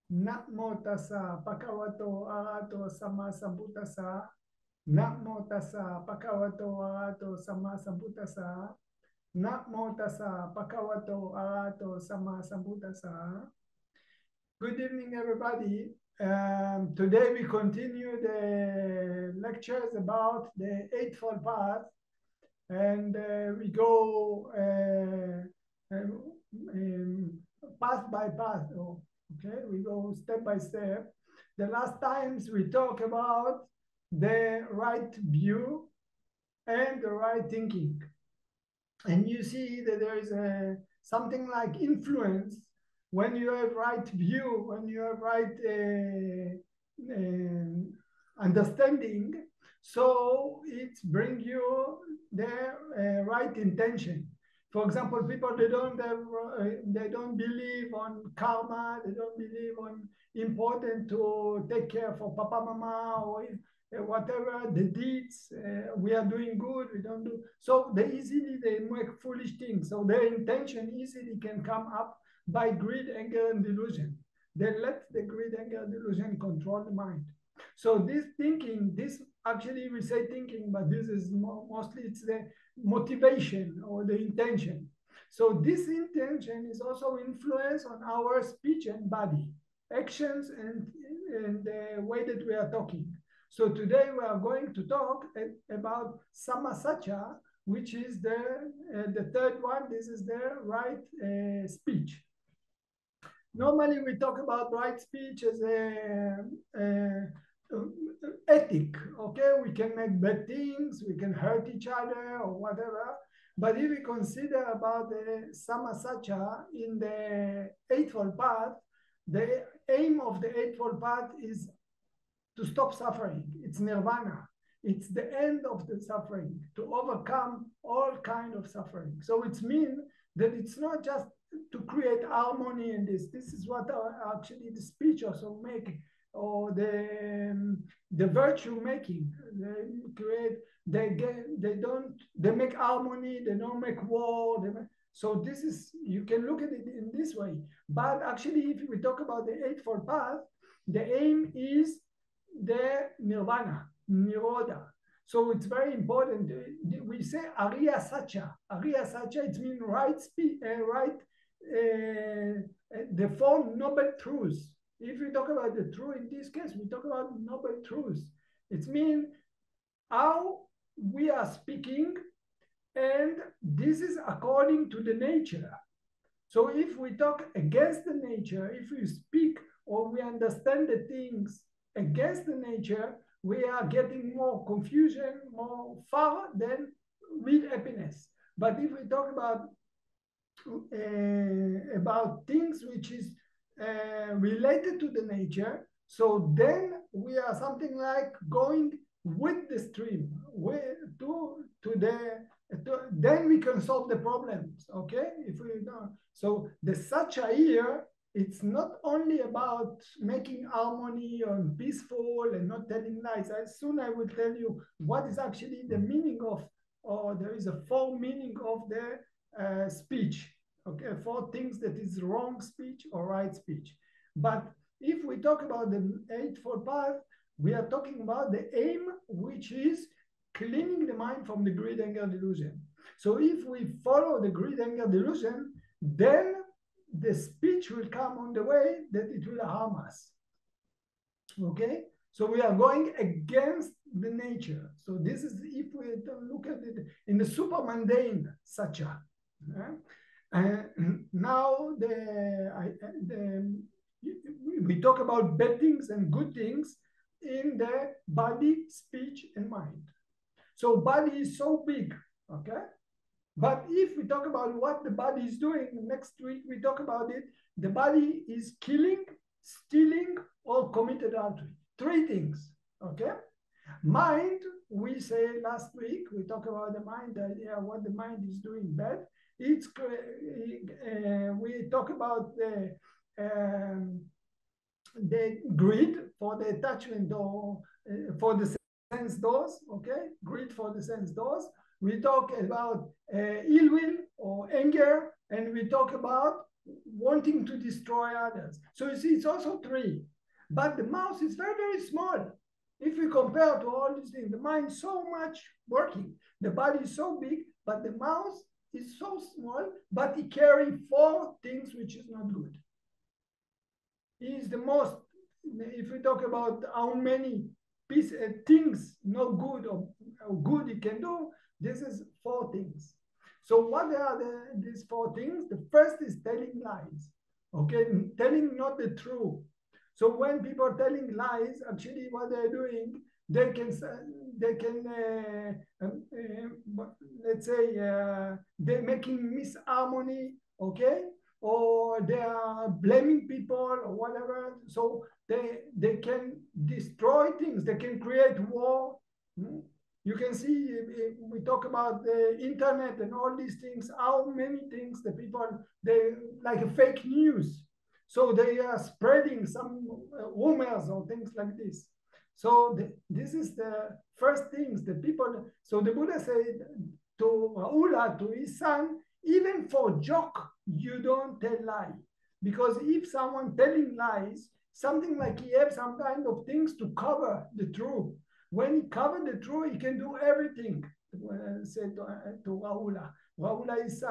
Namo tassa bhagavato arahato samma sambuddhassa. Namo tassa bhagavato arahato samma sambuddhassa. Namo tassa bhagavato arahato samma sambuddhassa. Good evening, everybody. Today we continue the lectures about the Eightfold Path, and we go path by path. Okay, we go step by step. The last times we talked about the right view and the right thinking, and you see that there is something like influence when you have right view, when you have right understanding. So it brings you the right intention. For example, people they don't believe on karma, they don't believe on important to take care for papa mama or whatever the deeds we are doing good, we don't do so. They easily they make foolish things. So their intention easily can come up by greed, anger, and delusion. They let the greed, anger, delusion control the mind. So this thinking, this actually we say thinking, but this is mostly it's the motivation or the intention. So this intention is also influence on our speech and body, actions and the way that we are talking. So today we are going to talk about Sammasacha, which is the third one. This is the right speech. Normally we talk about right speech as a ethic. Okay, we can make bad things, we can hurt each other or whatever. But if we consider about the Sammasacha in the Eightfold Path, the aim of the Eightfold Path is to stop suffering. It's nirvana. It's the end of the suffering, to overcome all kind of suffering. So it means that it's not just to create harmony in this. This is what actually the speech also make, or the virtue making. They make harmony. They don't make war. So this is, you can look at it in this way. But actually, if we talk about the Eightfold Path, the aim is the nirvana, nirodha. So it's very important. We say Ariya Sacha. Ariya Sacha, it means the four noble truths. If we talk about the truth in this case, we talk about noble truths. It means how we are speaking, and this is according to the nature. So if we talk against the nature, if we speak or we understand the things against the nature, we are getting more confusion, more far than with happiness. But if we talk about things which is related to the nature, so then we are something like going with the stream, then we can solve the problems. Okay, if we don't. So the Sacha here, it's not only about making harmony and peaceful and not telling lies. As soon I will tell you what is actually the meaning of, or there is a four meaning of the speech. Okay, four things that is wrong speech or right speech. But if we talk about the Eightfold Path, we are talking about the aim, which is cleaning the mind from the greed, anger, delusion. So if we follow the greed, anger, delusion, then the speech will come on the way that it will harm us. Okay? So we are going against the nature. So this is, if we look at it in the super mundane Sacha. Now we talk about bad things and good things in the body, speech, and mind. So body is so big, okay? But if we talk about what the body is doing, next week we talk about it, the body is killing, stealing, or committed adultery. Three things, okay? Mind, we say last week, we talk about the mind, the idea what the mind is doing bad. It's we talk about the greed for the attachment or for the sense doors, okay? Greed for the sense doors. We talk about ill will or anger, and we talk about wanting to destroy others. So you see, it's also three. But the mouth is very, very small. If we compare to all these things, the mind is so much working. The body is so big, but the mouth is so small, but it carries four things which is not good. He is the most, if we talk about how many things not good or good he can do, this is four things. So what are these four things? The first is telling lies, okay? Telling not the truth. So when people are telling lies, actually what they're doing, they can let's say they're making misharmony, okay? Or they are blaming people or whatever. So they can destroy things. They can create war. You can see, if we talk about the internet and all these things, how many things the people, they like a fake news. So they are spreading some rumors or things like this. So this is the first things the people. So the Buddha said to Rahula, to his son, even for joke, you don't tell lie. Because if someone telling lies, something like he has some kind of things to cover the truth. When he covered the truth, he can do everything. Said to Rahula. Rahula is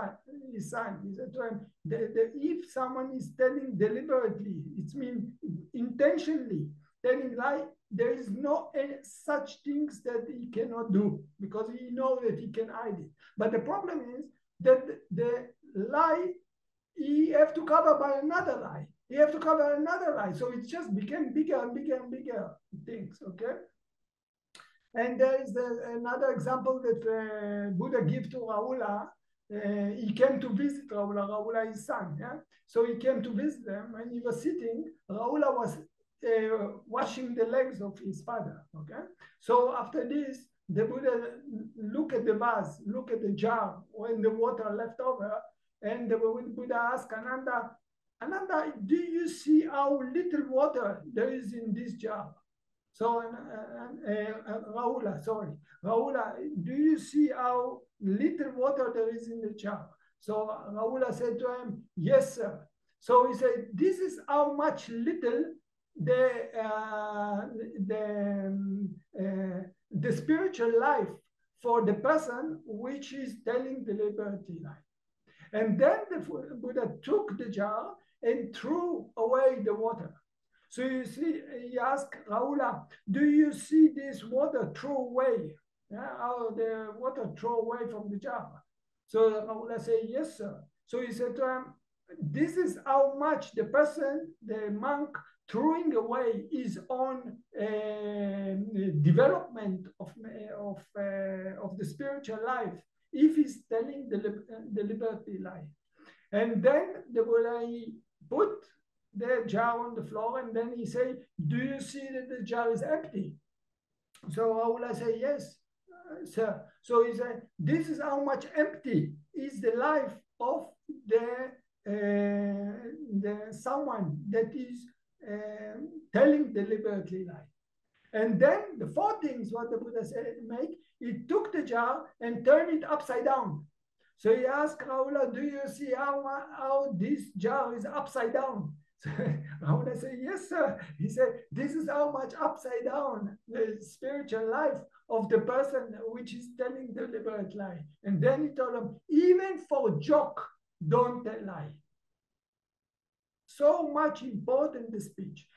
his son. He said to him, if someone is telling deliberately, it means intentionally telling lie, there is no such things that he cannot do because he knows that he can hide it. But the problem is that the lie, he have to cover by another lie. He have to cover another lie. So it just became bigger and bigger and bigger things, okay? And there is another example that Buddha gave to Rahula. He came to visit Rahula, his son. Yeah? So he came to visit them. When he was sitting, Rahula was washing the legs of his father. Okay. So after this, the Buddha look at the vase, look at the jar when the water left over, and the Buddha asked Ananda, do you see how little water there is in this jar? So Rahula, do you see how little water there is in the jar? So Rahula said to him, yes, sir. So he said, this is how much little the spiritual life for the person which is telling deliberately lie. And then the Buddha took the jar and threw away the water. So you see, he asked Rahula, do you see this water throw away? Yeah, how the water throw away from the jar? So Rahula said, yes, sir. So he said to him, this is how much the person, the monk, throwing away his own development of the spiritual life if he's telling deliberately lie. And then the Buddha put the jar on the floor, and then he said, do you see that the jar is empty? So Rahula said, yes, sir. So he said, this is how much empty is the life of the someone that is telling deliberately lie. And then the four things what the Buddha said make, he took the jar and turned it upside down. So he asked Rahula, do you see how this jar is upside down? So Rahula said, yes, sir. He said, this is how much upside down the spiritual life of the person which is telling the deliberate lie. And then he told him, even for joke, don't tell lie. So much important the speech.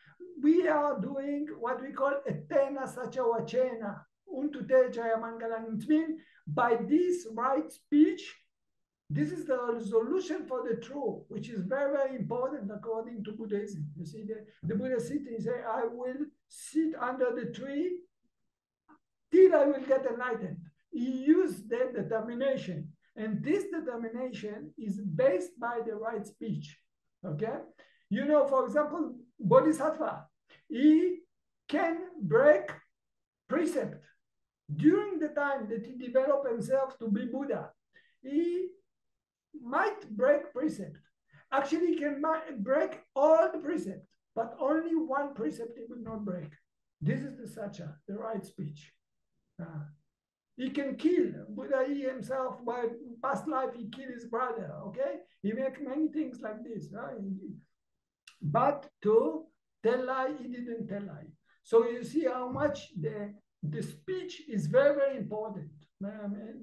We are doing what we call etena sacha vachena, untute jaya mangalam. It means by this right speech, this is the resolution for the truth, which is very, very important according to Buddhism. You see, the Buddha sitting and say, I will sit under the tree till I will get enlightened. He used that determination. And this determination is based by the right speech. Okay? You know, for example, Bodhisattva, he can break precept. During the time that he developed himself to be Buddha, he might break precept. Actually, he can break all the precept, but only one precept he will not break. This is the sacha, the right speech. He can kill. Buddha, he himself, by past life, he killed his brother, okay? He make many things like this, right? But to tell lie, he didn't tell lie. So you see how much the speech is very, very important.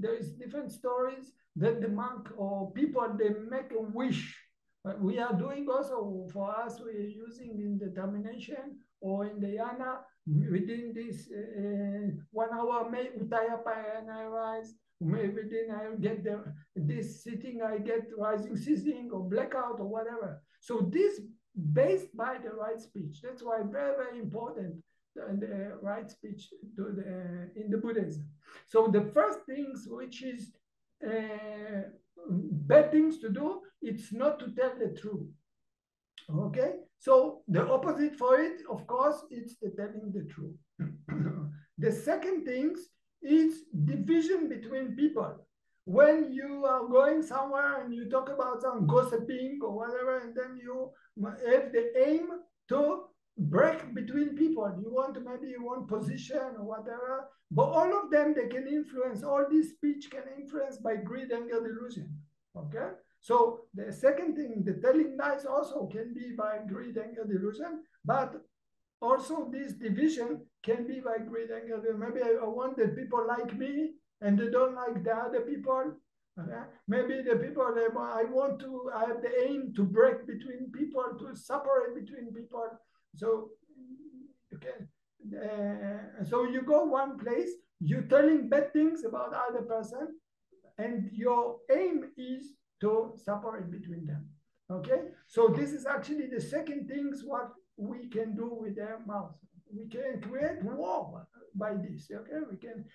There is different stories that the monk or people, they make a wish. We are doing also, for us, we are using in the termination or in the yana, within this 1 hour, may Uttayapayana rise, within I get this sitting, I get rising ceasing or blackout or whatever. So this based by the right speech. That's why very, very important the right speech in the Buddhism. So the first things which is bad things to do, it's not to tell the truth. Okay, so the opposite for it, of course, it's the telling the truth. The second things is division between people. When you are going somewhere and you talk about some gossiping or whatever, and then you have the aim to break between people. Maybe you want position or whatever, but all of them, they can influence, all this speech can influence by greed, anger, delusion. Okay? So the second thing, the telling lies also can be by greed, anger, delusion, but also this division can be by greed, anger, delusion. Maybe I want that people like me and they don't like the other people. Okay? Maybe the people, I have the aim to break between people, to separate between people. So you can, so you go one place, you're telling bad things about other person, and your aim is to separate between them. Okay, so this is actually the second things what we can do with their mouth. We can create war by this. Okay, we can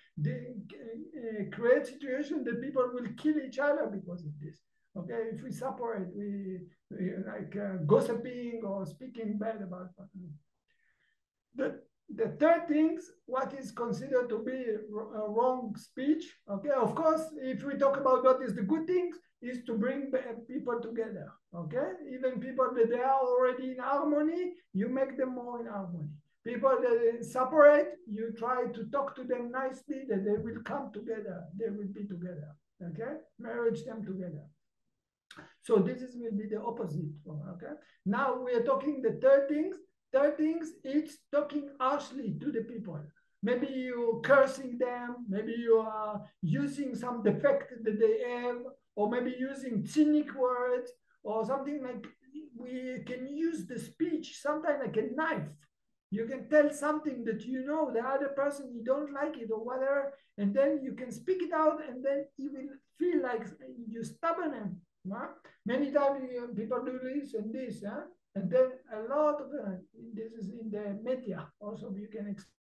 create situation that people will kill each other because of this. Okay, if we separate, we like gossiping or speaking bad about the third things, what is considered to be a wrong speech. Okay, of course, if we talk about what is the good things, is to bring people together. Okay, even people that they are already in harmony, you make them more in harmony. People that separate, you try to talk to them nicely, that they will come together, they will be together. Okay, marriage them together. So this will be the opposite. Okay, now we are talking the third things. Third things, it's talking harshly to the people. Maybe you're cursing them, maybe you are using some defect that they have, or maybe using cynic words, or something like, we can use the speech sometimes like a knife. You can tell something that you know the other person, you don't like it or whatever, and then you can speak it out, and then you will feel like you stubborn him. Huh? Many times people do this and this, huh? And then a lot of this is in the media also, you can explain.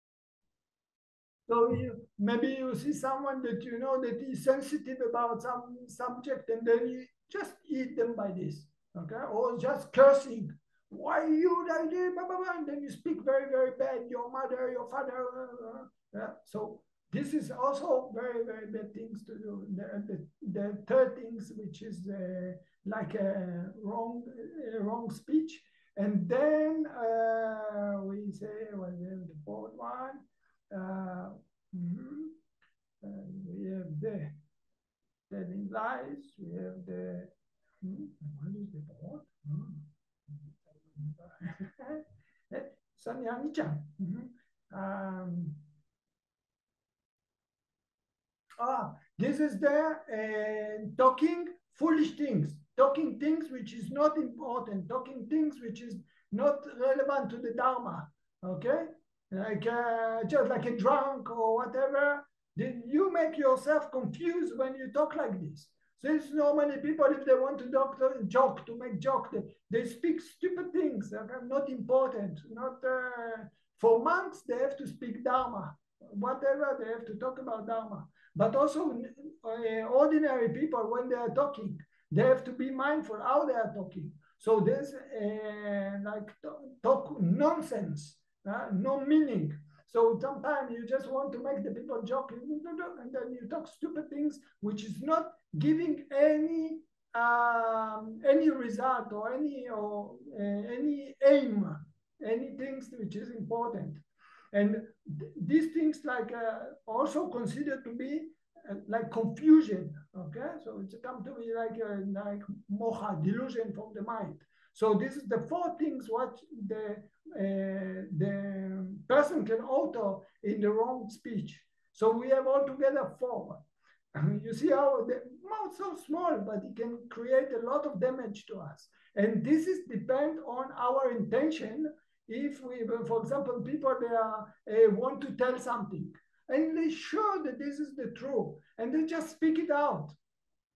So maybe you see someone that you know that is sensitive about some subject, and then you just eat them by this, okay? Or just cursing. Why you like this? And then you speak very, very bad, your mother, your father. Yeah? So this is also very, very bad things to do. The third things, which is like a wrong speech. And then we say, well, the fourth one. We have the telling lies. We have the what is the fourth? Sanyanicha. This is the talking foolish things, talking things which is not important, talking things which is not relevant to the Dharma. Okay, like just like a drunk or whatever. Then you make yourself confused when you talk like this. So it's normally people, if they want to make joke, they speak stupid things that are not important. Not for monks, they have to speak Dharma. Whatever, they have to talk about Dharma. But also ordinary people, when they are talking, they have to be mindful how they are talking. So there's like talk nonsense, no meaning. So sometimes you just want to make the people joke, and then you talk stupid things, which is not giving any result or any aim, any things which is important. And these things like also considered to be like confusion. Okay, so it's come to be like moha, delusion from the mind. So this is the four things what the person can alter in the wrong speech. So we have altogether four. You see how the mouth is so small, but it can create a lot of damage to us. And this is depend on our intention. If we, for example, people they are want to tell something, and they sure that this is the truth, and they just speak it out,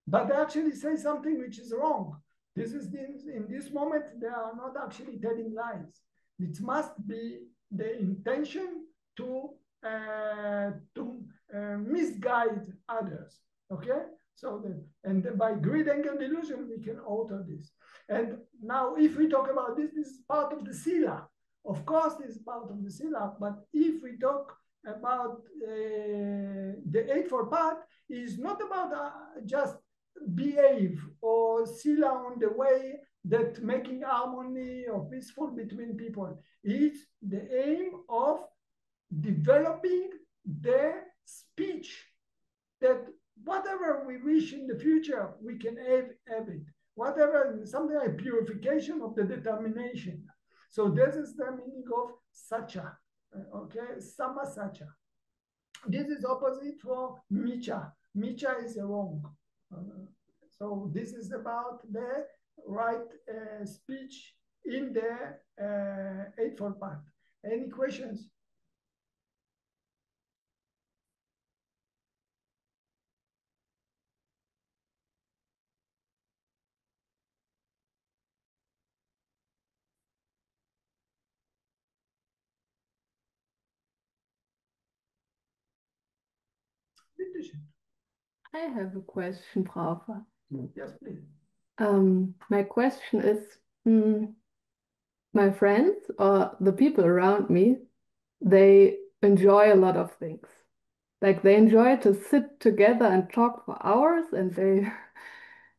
but they actually say something which is wrong. This is in this moment they are not actually telling lies. It must be the intention to misguide others. Okay, so and by greed, anger, delusion, we can alter this. And now, if we talk about this, this is part of the sila. Of course, this is part of the sila. But if we talk about the Eightfold Path, is not about just behave or sila on the way that making harmony or peaceful between people. It's the aim of developing the speech that whatever we wish in the future, we can have it. Whatever, something like purification of the determination. So this is the meaning of sacha, okay, sama sacha. This is opposite for micha. Micha is wrong. So this is about the right speech in the Eightfold Path. Any questions? I have a question, Braufer. Yes, please. My question is, my friends or the people around me, they enjoy a lot of things. Like they enjoy to sit together and talk for hours, and they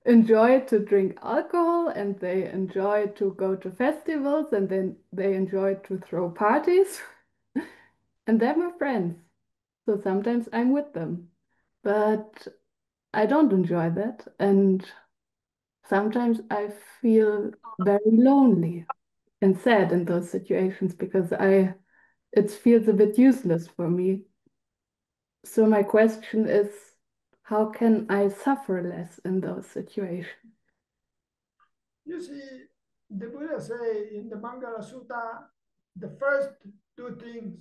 enjoy to drink alcohol, and they enjoy to go to festivals, and then they enjoy to throw parties. And they're my friends. So sometimes I'm with them. But I don't enjoy that. And sometimes I feel very lonely and sad in those situations because it feels a bit useless for me. So my question is, how can I suffer less in those situations? You see, the Buddha say in the Mangala Sutta, the first two things,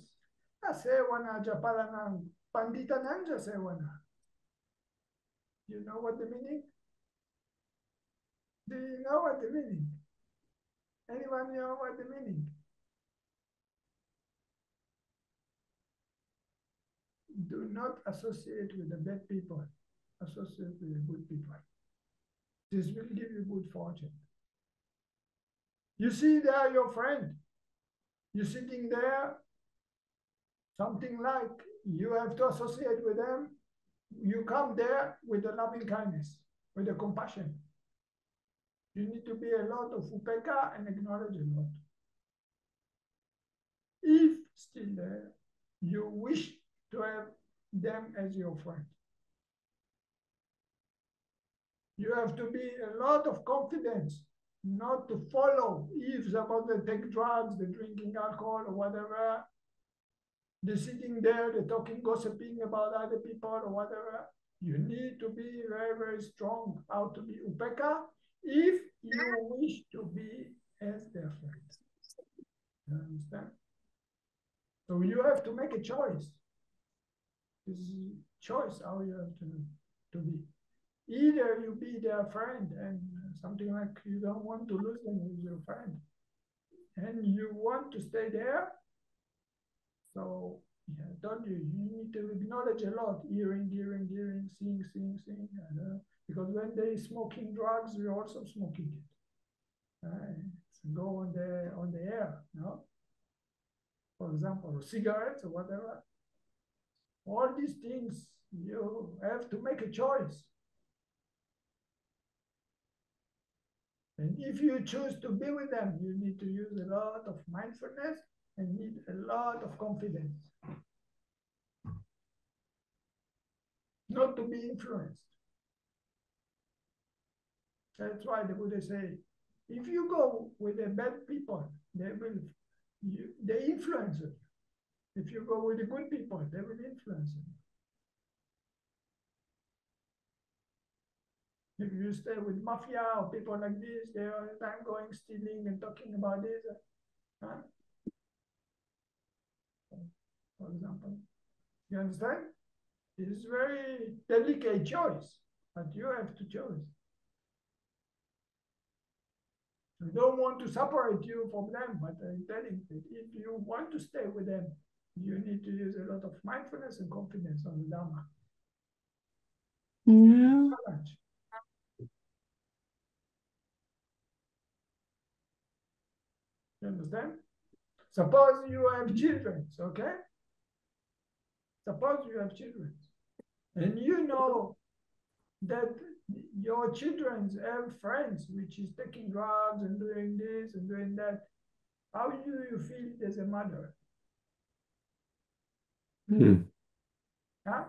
asewana japalanang, panditanang jasewana. You know what the meaning? Do you know what the meaning? Anyone know what the meaning? Do not associate with the bad people. Associate with the good people. This will give you good fortune. You see, they are your friend. You're sitting there, something like you have to associate with them. You come there with a loving kindness, with a compassion. You need to be a lot of upeka and acknowledge a lot. If still there, you wish to have them as your friend. You have to be a lot of confidence, not to follow if about the take drugs, the drinking alcohol or whatever. They're sitting there, they're talking, gossiping about other people or whatever. You need to be very, very strong how to be upeka if you wish to be as their friend. You understand? So you have to make a choice. This is choice how you have to be. Either you be their friend and something like you don't want to lose them as your friend, and you want to stay there. So yeah, don't you? You need to acknowledge a lot, hearing, seeing. Because when they smoking drugs, we're also smoking it. Go on the air, no? For example, cigarettes or whatever. All these things, you have to make a choice. And if you choose to be with them, you need to use a lot of mindfulness and need a lot of confidence. Not to be influenced. That's why the Buddha say, if you go with the bad people, they influence you. If you go with the good people, they will influence you. If you stay with mafia or people like this, they are all the time going stealing and talking about this. Huh? For example, you understand? It is very delicate choice, but you have to choose. I don't want to separate you from them, but I'm telling you, if you want to stay with them, you need to use a lot of mindfulness and confidence on the Dhamma. Yeah. You understand? Suppose you have children, okay? Suppose you have children, and you know that your children have friends which is taking drugs and doing this and doing that. How do you feel as a mother? Huh?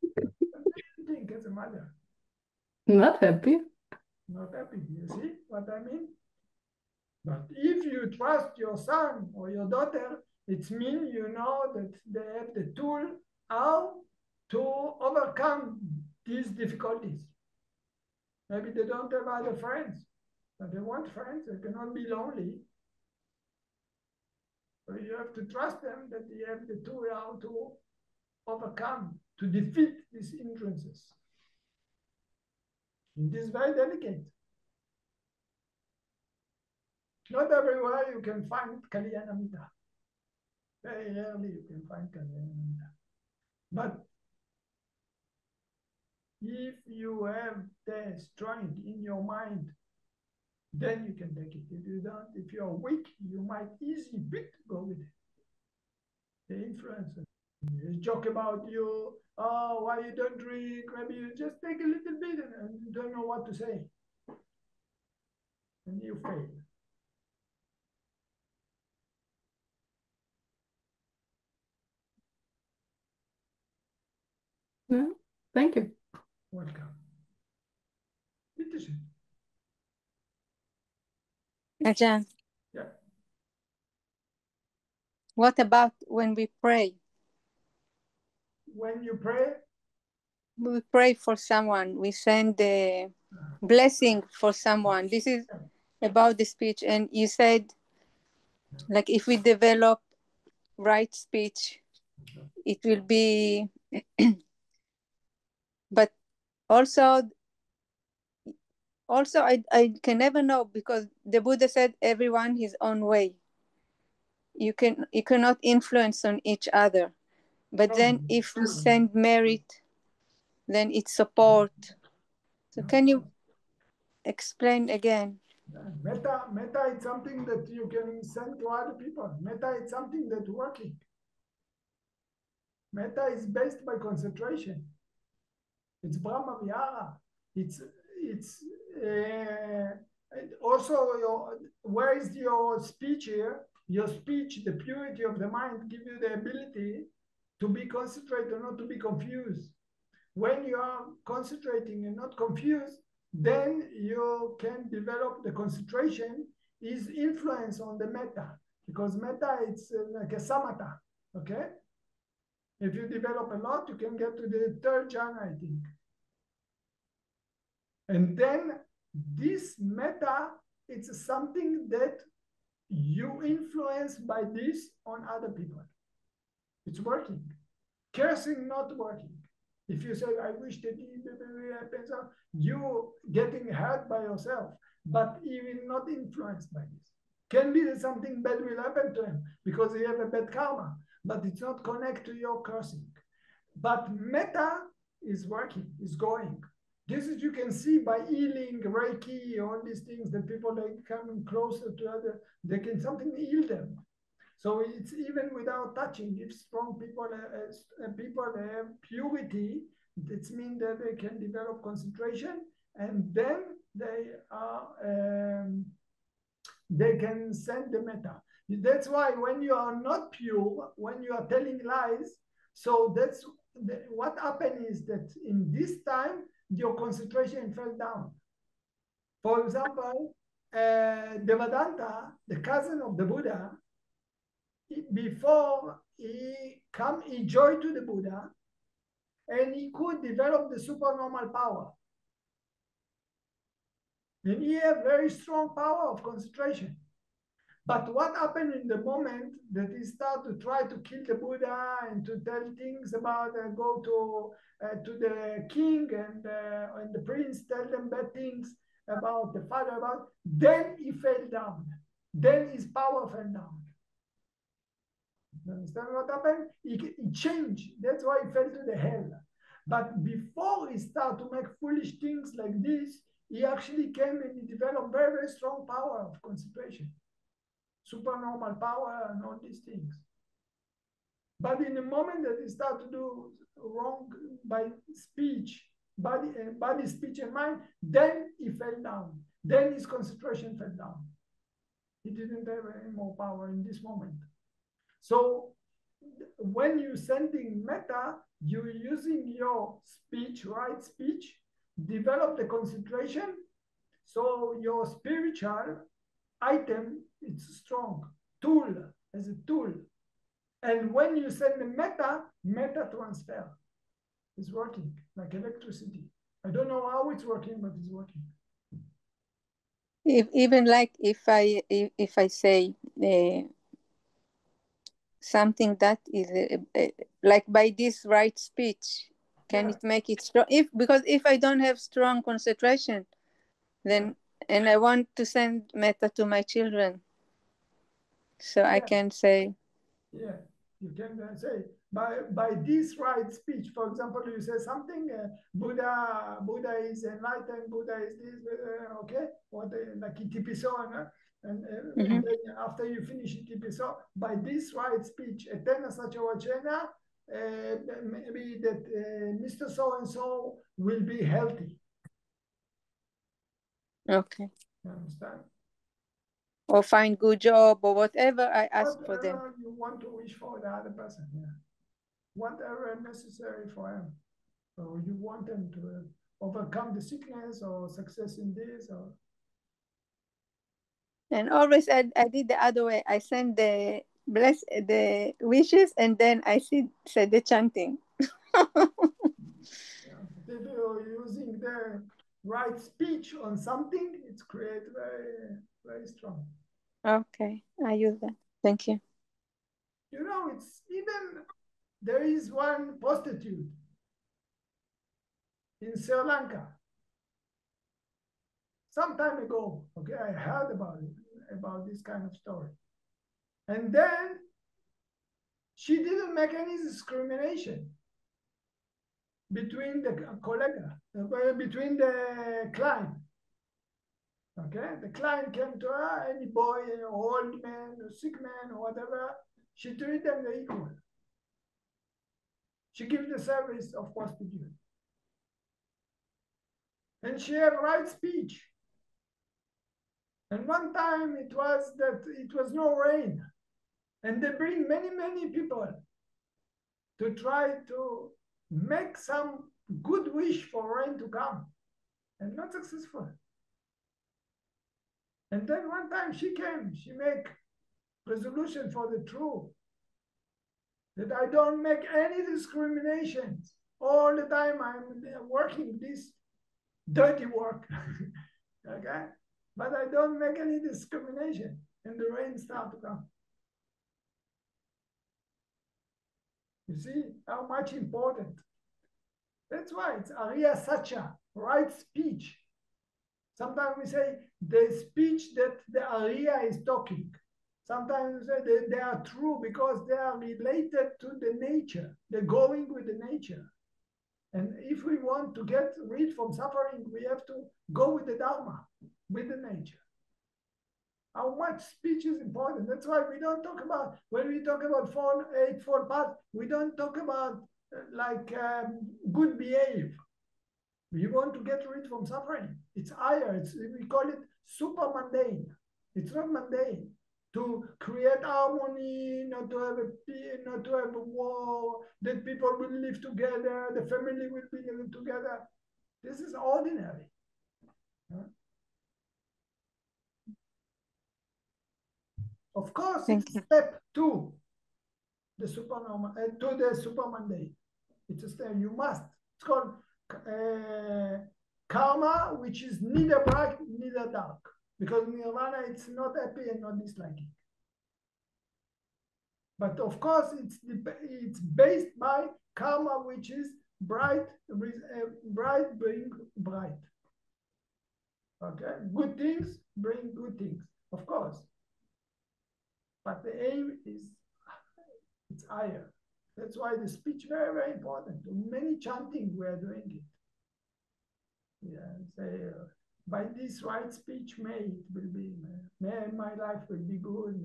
What do you think as a mother? Not happy. Not happy. You see what I mean? But if you trust your son or your daughter, it means you know that they have the tool how to overcome these difficulties. Maybe they don't have other friends, but they want friends. They cannot be lonely. So you have to trust them that they have the tool how to overcome, to defeat these hindrances. It is very delicate. Not everywhere you can find Kalyanamita. Very rarely you can find Kalyanamita. But if you have the strength in your mind, then you can take it. If you don't, if you're weak, you might easily go with it. The influence. You joke about you, oh, why you don't drink? Maybe you just take a little bit and you don't know what to say. And you fail. Yeah. Thank you. Welcome. Bitteschön. Ajarn, Yeah. what about when we pray? When you pray, We pray for someone. We send the blessing for someone. This is about the speech. And you said, like, if we develop right speech, it will be, but also I can never know, because the Buddha said everyone his own way. You cannot influence on each other. But then if we send merit, then it's support. So can you explain again? Metta is something that you can send to other people. Metta is something that's working. Metta is based by concentration. It's Brahma Vihara. It's also where is your speech here? Your speech, the purity of the mind, give you the ability to be concentrated and not to be confused. When you are concentrating and not confused, then you can develop the concentration is influence on the metta, because metta it's like a samatha, okay? If you develop a lot, you can get to the third jhana, I think. And then this metta, it's something that you influence by this on other people. It's working. Cursing not working. If you say, I wish that it happens, you getting hurt by yourself, but he will not influenced by this. Can be that something bad will happen to him because he have a bad karma, but it's not connected to your cursing. But metta is working, is going. This is you can see by healing, Reiki, all these things that people are coming closer to other, they can something heal them. So it's even without touching. If strong people have purity, it means that they can develop concentration, and then they can send the metta. That's why when you are not pure, when you are telling lies, so what happened is that in this time, your concentration fell down. For example, Devadatta, the cousin of the Buddha, before he joined to the Buddha, and he could develop the supernormal power. And he had very strong power of concentration. But what happened in the moment that he started to try to kill the Buddha and to tell things about go to the king and the prince, tell them bad things about the father, then he fell down. Then his power fell down. You understand what happened? He changed. That's why he fell to the hell. But before he started to make foolish things like this, he actually came and he developed very, very strong power of concentration. Supernormal power and all these things. But in the moment that he started to do wrong by speech, body, speech, and mind, then he fell down. Then his concentration fell down. He didn't have any more power in this moment. So when you're sending metta, you're using your speech, right speech, develop the concentration, so your spiritual item, it's strong, tool, as a tool. And when you send the metta transfer is working like electricity. I don't know how it's working, but it's working. Even like if I say something that is like by this right speech, can it make it strong? Because if I don't have strong concentration, then and I want to send metta to my children, so I can say. Yeah, you can say by this right speech. For example, you say something, Buddha is enlightened, Buddha is this, okay, or like itipiso, and then after you finish itipiso, by this right speech, etena sachawachena, maybe that Mr. So and so will be healthy. Okay. You understand? Or find good job or whatever I ask for them. You want to wish for the other person, whatever necessary for him. So you want them to overcome the sickness or success in this or. And always I did the other way. I send the wishes and then I said the chanting. If you're using the right speech on something, it's created very, very strong. Okay, I use that. Thank you. You know, it's even, there is one prostitute in Sri Lanka. Some time ago, okay, I heard about it, about this kind of story. And then she didn't make any discrimination between the between the client. Okay, the client came to her, any boy, old man, or sick man, or whatever, she treated them equal. She gives the service of prostitute. And she had right speech. And one time it was no rain. And they bring many, many people to try to make some good wish for rain to come. And not successful. And then one time she came, she make resolution for the truth. That I don't make any discriminations. All the time I'm working this dirty work. Okay? But I don't make any discrimination. And the rain starts to come. You see how much important. That's why it's Arya Sacha, right speech. Sometimes we say the speech that the Arya is talking. Sometimes we say they are true because they are related to the nature. They're going with the nature. And if we want to get rid from suffering, we have to go with the Dharma, with the nature. How much speech is important. That's why we don't talk about, when we talk about Eightfold Path, we don't talk about good behave. We want to get rid from suffering. It's higher. We call it super mundane. It's not mundane. to create harmony, not to have a war, that people will live together, the family will be living together. This is ordinary. Of course, it's step 2, the supernormal, to the supermundane. It's a step you must. It's called karma, which is neither bright neither dark, because nirvana, it's not happy and not disliking. But of course, it's based by karma, which is bright, bright bring bright. Okay, good things bring good things, of course. But the aim is, it's higher. That's why the speech very, very important. Many chanting we are doing it. Yeah, say, by this right speech, may it will be, may my life will be good.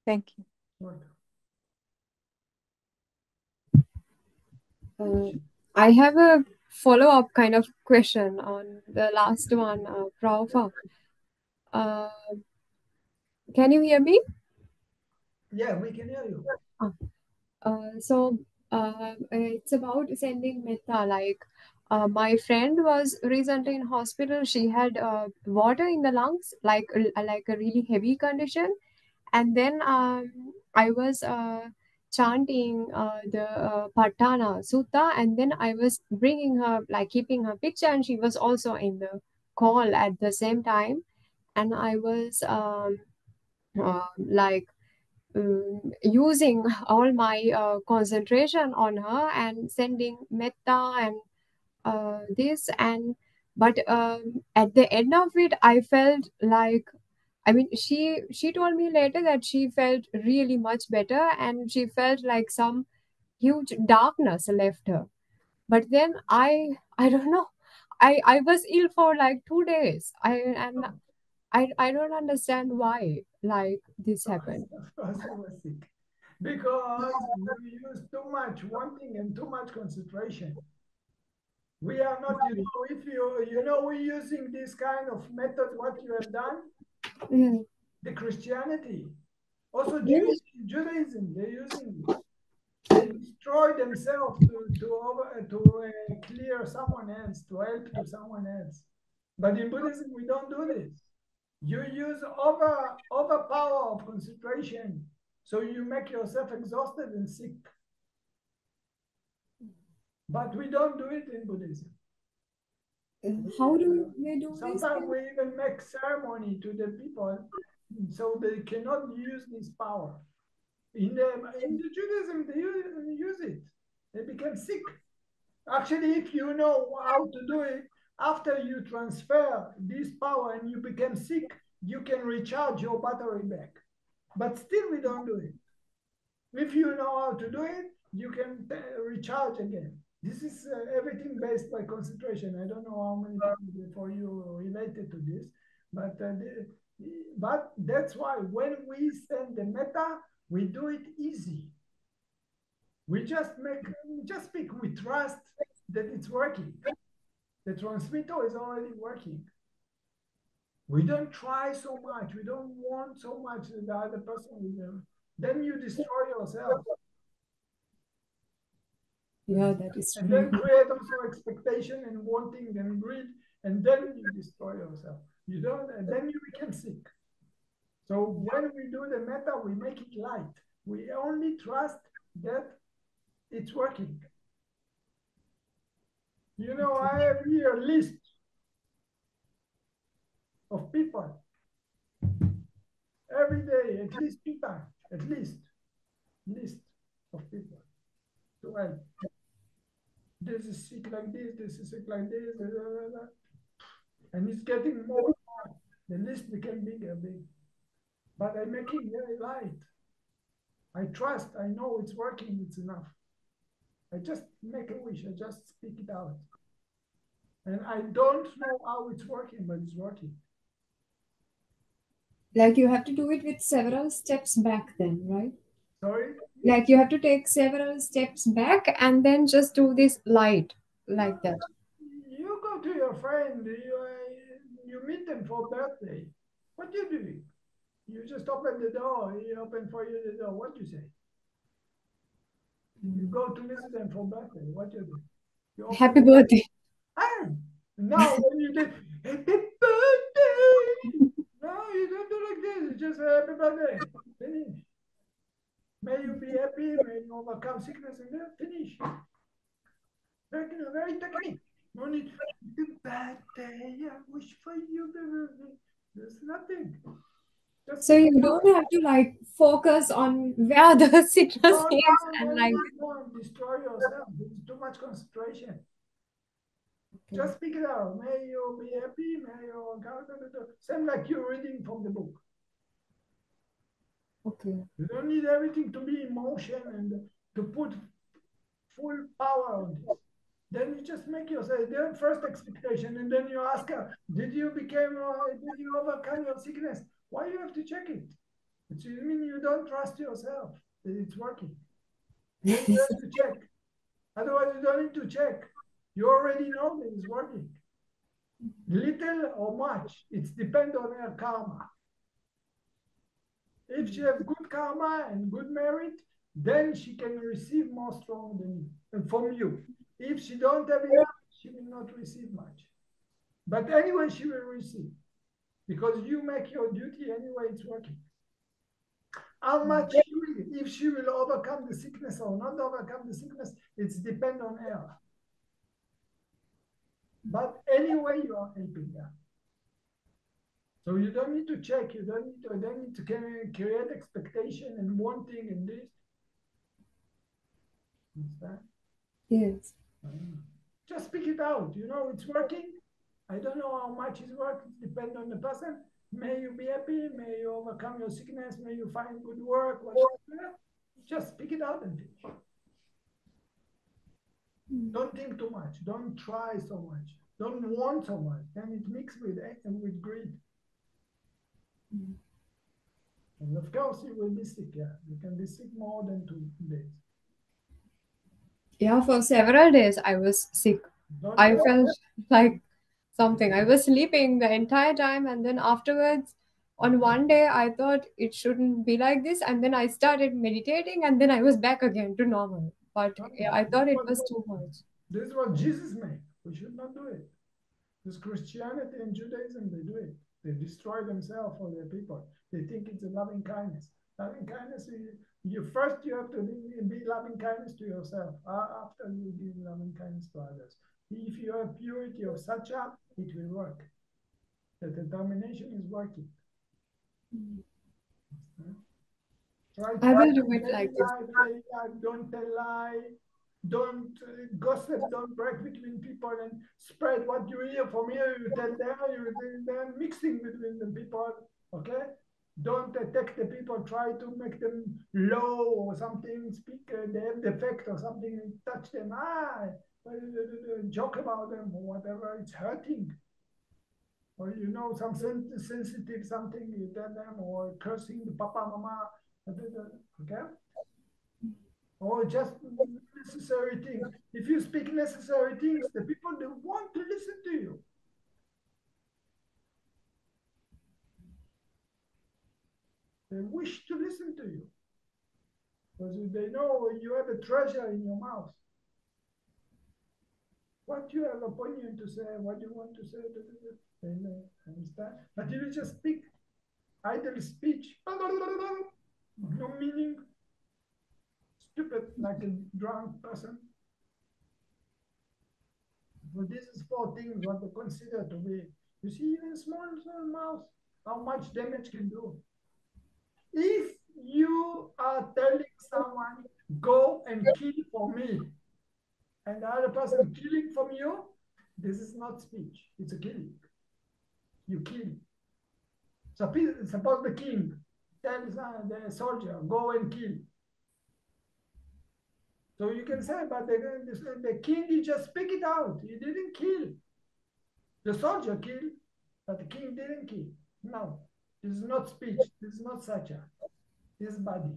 Thank you. I have a follow-up kind of question on the last one, Prabhupada. Can you hear me? Yeah, we can hear you. So it's about sending metta. Like my friend was recently in hospital. She had water in the lungs, like a really heavy condition. And then I was chanting the Patana Sutta, and then I was bringing her, like keeping her picture, and she was also in the call at the same time. And I was like using all my concentration on her and sending metta and this and but at the end of it I felt like, I mean, she told me later that she felt really much better and she felt like some huge darkness left her. But then I don't know, I was ill for like 2 days. I don't understand why like this happened. Of course you were sick. Because you use too much wanting and too much concentration. We are not, if we're using this kind of method, what you have done, the Christianity, also Judaism, they're using it. They destroy themselves to clear someone else, to help to someone else. But in Buddhism, we don't do this. You use overpower of concentration, so you make yourself exhausted and sick. But we don't do it in Buddhism. How do we do Sometimes this? Sometimes we even make ceremony to the people, so they cannot use this power. In the Judaism, they use it. They become sick. Actually, if you know how to do it, after you transfer this power and you become sick, you can recharge your battery back. But still, we don't do it. If you know how to do it, you can recharge again. This is everything based by concentration. I don't know how many people for you related to this, but that's why when we send the metta, we do it easy. We just speak. We trust that it's working. The transmitter is already working. We don't try so much. We don't want so much that the other person will. Then you destroy yourself. Yeah, that is true. And then create also expectation and wanting and greed, and then you destroy yourself. You don't, and then you become sick. So when we do the metta, we make it light. We only trust that it's working. I have here a list of people. Every day, at least 2 times, at least, list of people to help. This is sick like this is sick like this, blah, blah, blah. And it's getting more and more. The list became bigger, big. But I make it very light. I trust, I know it's working, it's enough. I just make a wish, I just speak it out. And I don't know how it's working, but it's working. Like you have to do it with several steps back then, right? Sorry? Like you have to take several steps back and then just do this light like that. You go to your friend, for birthday. What you doing? You just open the door. He open for you the door. What you say? You go to visit them for birthday. What you do? You open Happy birthday. Now when you do happy birthday, no, you don't do like this. You just say happy birthday. Finish. May you be happy. May you overcome sickness and death. Finish. Very technique. No need. The birthday. I wish for you. There's nothing. So you don't have to like focus on where the sickness is and like don't destroy yourself. There's too much concentration. Just pick it out. May you be happy. May you same like you're reading from the book. okay. You don't need everything to be emotion and to put full power on this. Then you just make yourself the first expectation, and then you ask her, did you overcome your sickness? Why you have to check it? It means you don't trust yourself that it's working. You have to check. Otherwise, you don't need to check. You already know that it's working. Little or much, it's depend on her karma. If she has good karma and good merit, then she can receive more strong from you. If she don't have enough, she will not receive much. But anyway, she will receive. Because you make your duty anyway, it's working. How much if she will overcome the sickness or not overcome the sickness, it's depend on her. But anyway, you are helping her. So you don't need to check. You don't need to create expectation and wanting and this. Understand? Yes. Just speak it out. You know it's working. I don't know how much it's working. It depends on the person. May you be happy. May you overcome your sickness. May you find good work. Whatever. Just speak it out and finish. Don't think too much. Don't try so much. Don't want so much. Then it mixes with greed. And of course, you will be sick. Yeah, you can be sick more than 2 days. Yeah, for several days I was sick. I felt like something. I was sleeping the entire time, and then afterwards, on one day, I thought it shouldn't be like this, and then I started meditating, and then I was back again to normal. But yeah, I thought it was too much. This is what Jesus made. We should not do it. This Christianity and Judaism, they do it. They destroy themselves for their people. They think it's a loving kindness. Loving kindness, you have to be loving kindness to yourself. After you give loving kindness to others. If you have purity of satya, it will work. The determination is working. I will do it like this. Don't tell lie. Don't gossip. Don't break between people and spread what you hear from here. You tell them. You tell them. Mixing between the people. Okay. Don't attack the people. Try to make them low or something. Speak. They have defect or something. And touch them. Joke about them or whatever. It's hurting. Or you know some sensitive something. You tell them or cursing the papa, mama. Okay. Or just necessary things. If you speak necessary things, the people, they want to listen to you. They wish to listen to you. Because they know you have a treasure in your mouth. What you have opinion to say, what you want to say, they understand. But if you just speak idle speech, no meaning, stupid like a drunk person. But this is 4 things what they consider to be. You see, even small mouse, how much damage can do. If you are telling someone, go and kill for me, and the other person killing from you, this is not speech, it's a killing. You kill. Suppose the king tells the soldier, go and kill. So you can say, but the king, he just speak it out. He didn't kill. The soldier killed, but the king didn't kill. No, this is not speech. This is not satya. This is body.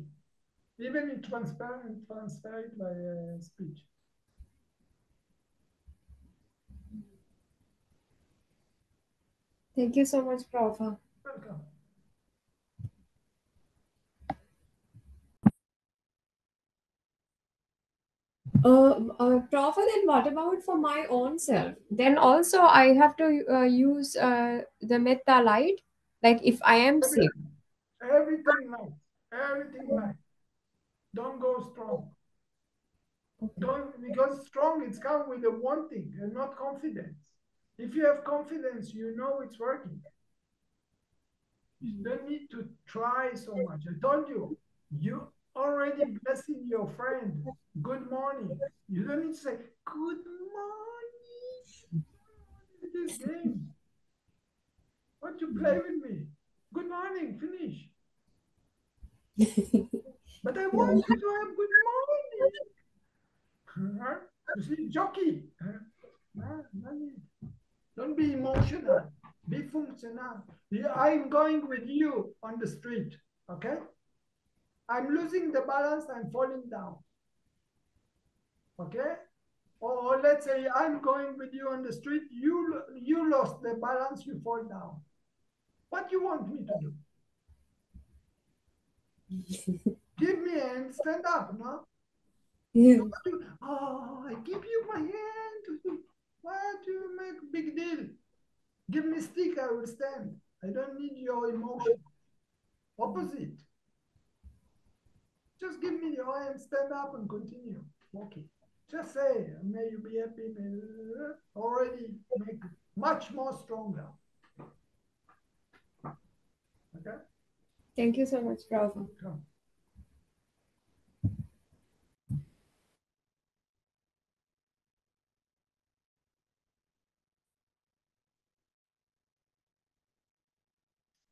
Even in transparent by speech. Thank you so much, Prof. Welcome. Prof, then what about for my own self? Then also I have to use the metta light, like if I am sick. Everything light. Everything light. Don't go strong. Don't, because strong it's come with a wanting and not confidence. If you have confidence, you know it's working. You don't need to try so much. I told you, you already blessing your friend. Good morning. You don't need to say good morning. This game. What you play with me? Good morning. Finish. But I want you to have good morning. You see, jockey. Don't be emotional. Be functional. I'm going with you on the street. Okay? I'm losing the balance. I'm falling down. Okay? Or let's say I'm going with you on the street. You lost the balance. You fall down. What do you want me to do? Give me a hand. Stand up. No? Yeah. I give you my hand. Why do you make a big deal? Give me stick, I will stand. I don't need your emotion. Opposite. Just give me your hand, stand up and continue walking. Just say, may you be happy, already make it much more stronger. Okay? Thank you so much, Prof. Come.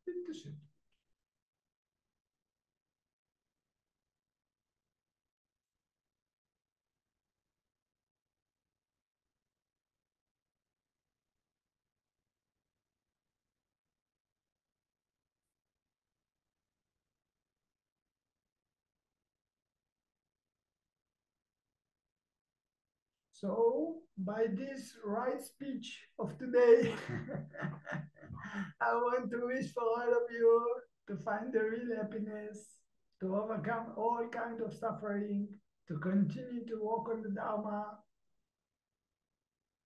Leadership. So, by this right speech of today, I want to wish for all of you to find the real happiness, to overcome all kinds of suffering, to continue to walk on the Dharma,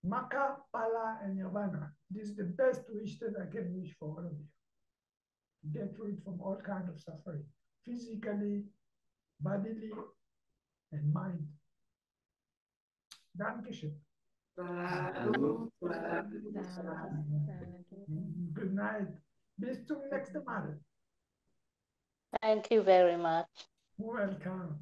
Maka, Pala, and Nirvana. This is the best wish that I can wish for all of you. Get rid from all kinds of suffering, physically, bodily, and mind. Dankeschön. Good night. Bis zum nächsten Mal. Thank you very much. Welcome.